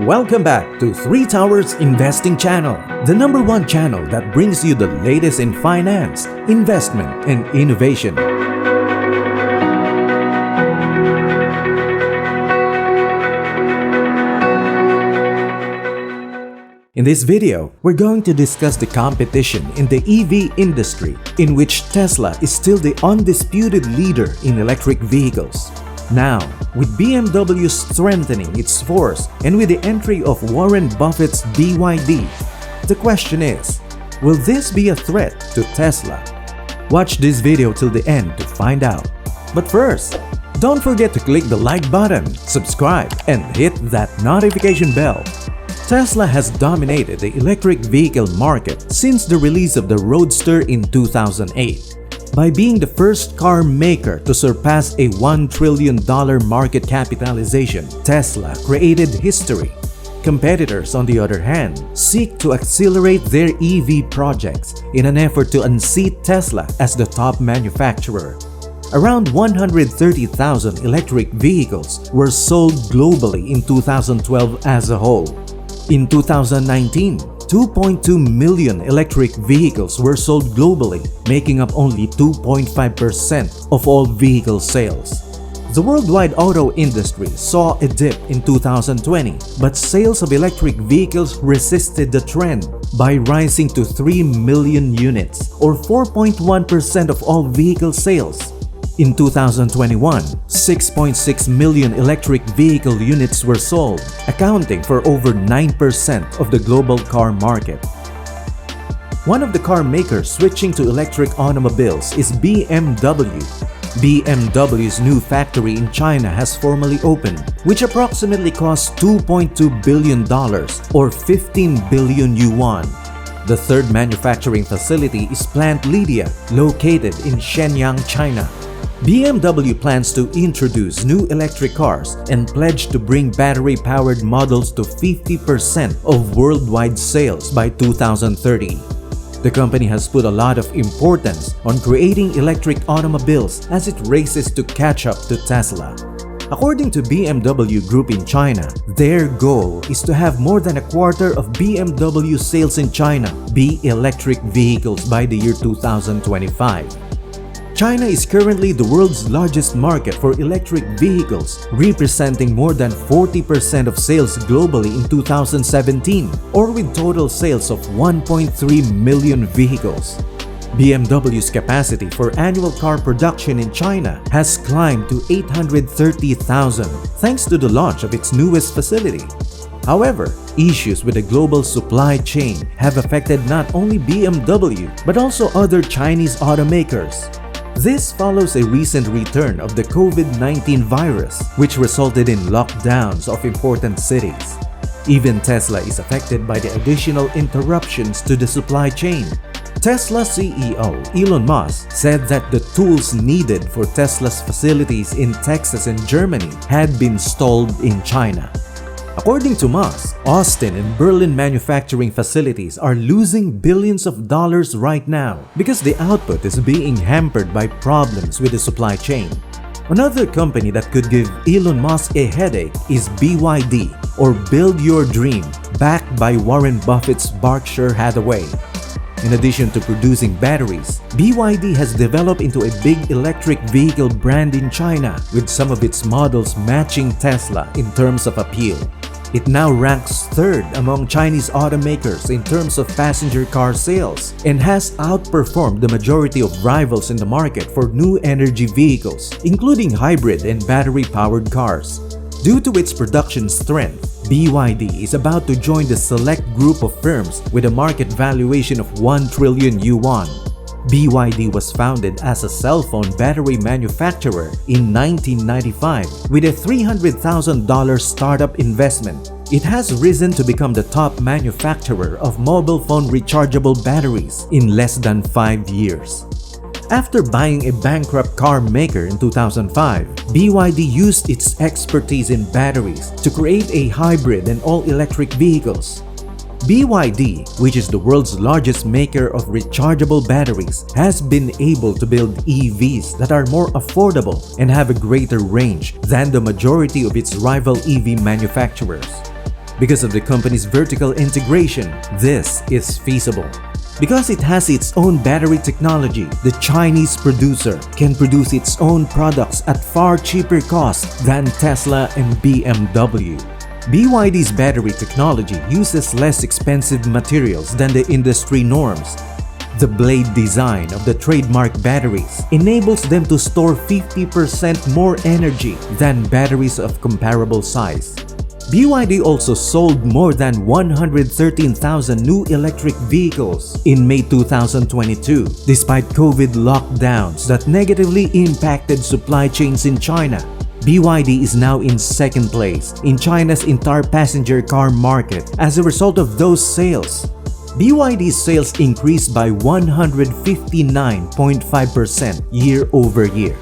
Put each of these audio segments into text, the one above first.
Welcome back to 3 Towers Investing Channel, the #1 channel that brings you the latest in finance, investment, and innovation. In this video, we're going to discuss the competition in the EV industry, in which Tesla is still the undisputed leader in electric vehicles. Now, with BMW strengthening its force and with the entry of Warren Buffett's BYD, the question is, will this be a threat to Tesla? Watch this video till the end to find out. But first, don't forget to click the like button, subscribe, and hit that notification bell. Tesla has dominated the electric vehicle market since the release of the Roadster in 2008. By being the first car maker to surpass a $1 trillion market capitalization, Tesla created history. Competitors, on the other hand, seek to accelerate their EV projects in an effort to unseat Tesla as the top manufacturer. Around 130,000 electric vehicles were sold globally in 2012 as a whole. In 2019, 2.2 million electric vehicles were sold globally, making up only 2.5% of all vehicle sales. The worldwide auto industry saw a dip in 2020, but sales of electric vehicles resisted the trend by rising to 3 million units, or 4.1% of all vehicle sales. In 2021, 6.6 million electric vehicle units were sold, accounting for over 9% of the global car market. One of the car makers switching to electric automobiles is BMW. BMW's new factory in China has formally opened, which approximately costs $2.2 billion or 15 billion yuan. The third manufacturing facility is Plant Lydia, located in Shenyang, China. BMW plans to introduce new electric cars and pledge to bring battery-powered models to 50% of worldwide sales by 2030. The company has put a lot of importance on creating electric automobiles as it races to catch up to Tesla. According to BMW Group in China, their goal is to have more than a quarter of BMW sales in China be electric vehicles by the year 2025. China is currently the world's largest market for electric vehicles, representing more than 40% of sales globally in 2017, or with total sales of 1.3 million vehicles. BMW's capacity for annual car production in China has climbed to 830,000 thanks to the launch of its newest facility. However, issues with the global supply chain have affected not only BMW but also other Chinese automakers. This follows a recent return of the COVID-19 virus, which resulted in lockdowns of important cities. Even Tesla is affected by the additional interruptions to the supply chain. Tesla CEO Elon Musk said that the tools needed for Tesla's facilities in Texas and Germany had been stalled in China. According to Musk, Austin and Berlin manufacturing facilities are losing billions of dollars right now because the output is being hampered by problems with the supply chain. Another company that could give Elon Musk a headache is BYD, or Build Your Dream, backed by Warren Buffett's Berkshire Hathaway. In addition to producing batteries, BYD has developed into a big electric vehicle brand in China, with some of its models matching Tesla in terms of appeal. It now ranks third among Chinese automakers in terms of passenger car sales and has outperformed the majority of rivals in the market for new energy vehicles, including hybrid and battery-powered cars. Due to its production strength, BYD is about to join the select group of firms with a market valuation of 1 trillion yuan. BYD was founded as a cell phone battery manufacturer in 1995 with a $300,000 startup investment. It has risen to become the top manufacturer of mobile phone rechargeable batteries in less than 5 years. After buying a bankrupt car maker in 2005, BYD used its expertise in batteries to create a hybrid and all-electric vehicles. BYD, which is the world's largest maker of rechargeable batteries, has been able to build EVs that are more affordable and have a greater range than the majority of its rival EV manufacturers. Because of the company's vertical integration, this is feasible. Because it has its own battery technology, the Chinese producer can produce its own products at far cheaper cost than Tesla and BMW. BYD's battery technology uses less expensive materials than the industry norms. The blade design of the trademark batteries enables them to store 50% more energy than batteries of comparable size. BYD also sold more than 113,000 new electric vehicles in May 2022, despite COVID lockdowns that negatively impacted supply chains in China. BYD is now in second place in China's entire passenger car market as a result of those sales. BYD's sales increased by 159.5% year-over-year.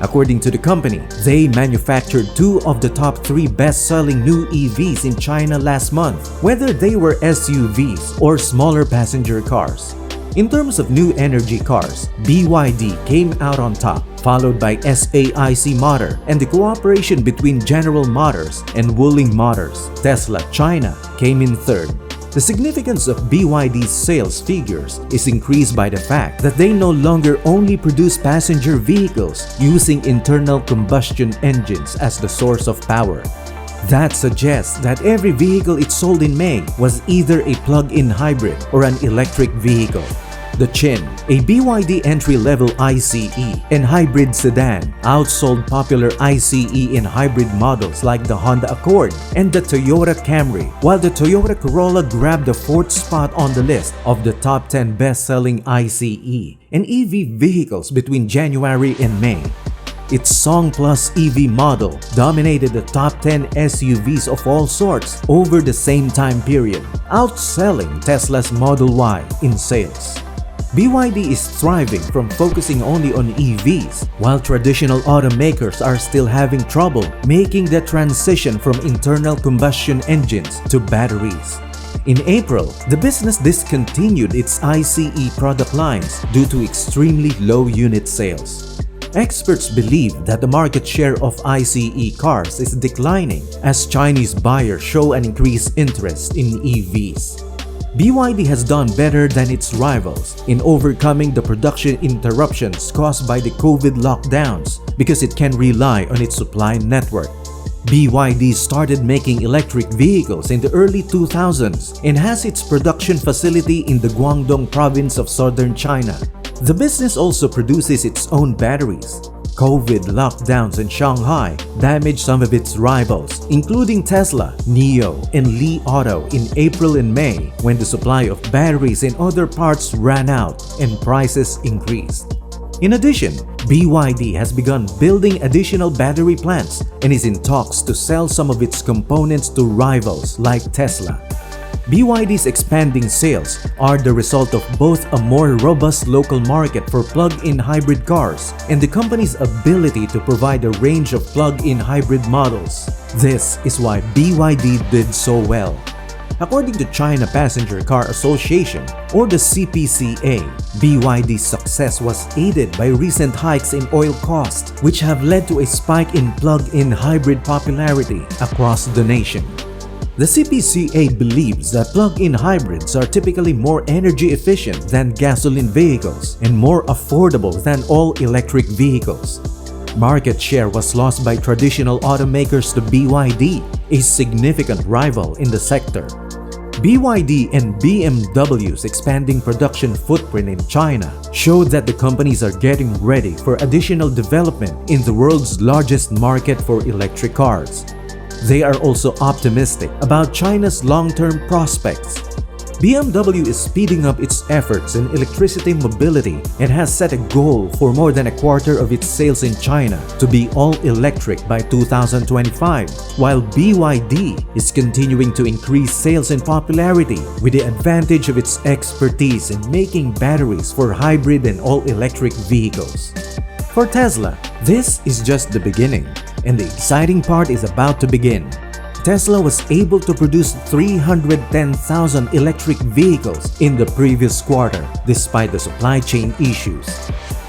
According to the company, they manufactured 2 of the top 3 best-selling new EVs in China last month, whether they were SUVs or smaller passenger cars. In terms of new energy cars, BYD came out on top, followed by SAIC Motor and the cooperation between General Motors and Wuling Motors. Tesla China came in third. The significance of BYD's sales figures is increased by the fact that they no longer only produce passenger vehicles using internal combustion engines as the source of power. That suggests that every vehicle it sold in May was either a plug-in hybrid or an electric vehicle. The Chin, a BYD entry-level ICE and hybrid sedan, outsold popular ICE and hybrid models like the Honda Accord and the Toyota Camry, while the Toyota Corolla grabbed the 4th spot on the list of the top 10 best-selling ICE and EV vehicles between January and May. Its Song Plus EV model dominated the top 10 SUVs of all sorts over the same time period, outselling Tesla's Model Y in sales. BYD is thriving from focusing only on EVs, while traditional automakers are still having trouble making the transition from internal combustion engines to batteries. In April, the business discontinued its ICE product lines due to extremely low unit sales. Experts believe that the market share of ICE cars is declining as Chinese buyers show an increased interest in EVs. BYD has done better than its rivals in overcoming the production interruptions caused by the COVID lockdowns because it can rely on its supply network. BYD started making electric vehicles in the early 2000s and has its production facility in the Guangdong province of southern China. The business also produces its own batteries. COVID lockdowns in Shanghai damaged some of its rivals, including Tesla, NIO, and Li Auto in April and May when the supply of batteries and other parts ran out and prices increased. In addition, BYD has begun building additional battery plants and is in talks to sell some of its components to rivals like Tesla. BYD's expanding sales are the result of both a more robust local market for plug-in hybrid cars and the company's ability to provide a range of plug-in hybrid models. This is why BYD did so well. According to China Passenger Car Association, or the CPCA, BYD's success was aided by recent hikes in oil costs, which have led to a spike in plug-in hybrid popularity across the nation. The CPCA believes that plug-in hybrids are typically more energy efficient than gasoline vehicles and more affordable than all-electric vehicles. Market share was lost by traditional automakers to BYD, a significant rival in the sector. BYD and BMW's expanding production footprint in China showed that the companies are getting ready for additional development in the world's largest market for electric cars. They are also optimistic about China's long-term prospects. BMW is speeding up its efforts in electricity mobility and has set a goal for more than a quarter of its sales in China to be all-electric by 2025, while BYD is continuing to increase sales and popularity with the advantage of its expertise in making batteries for hybrid and all-electric vehicles. For Tesla, this is just the beginning, and the exciting part is about to begin. Tesla was able to produce 310,000 electric vehicles in the previous quarter despite the supply chain issues.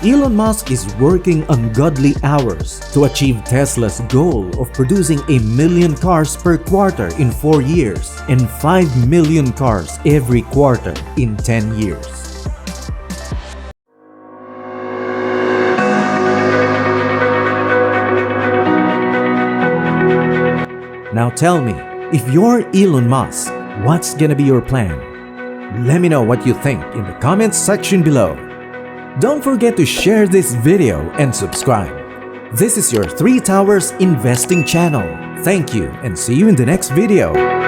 Elon Musk is working ungodly hours to achieve Tesla's goal of producing 1,000,000 cars per quarter in 4 years and 5,000,000 cars every quarter in 10 years. Now tell me, if you're Elon Musk, what's gonna be your plan? Let me know what you think in the comments section below. Don't forget to share this video and subscribe. This is your 3 Towers Investing channel. Thank you and see you in the next video.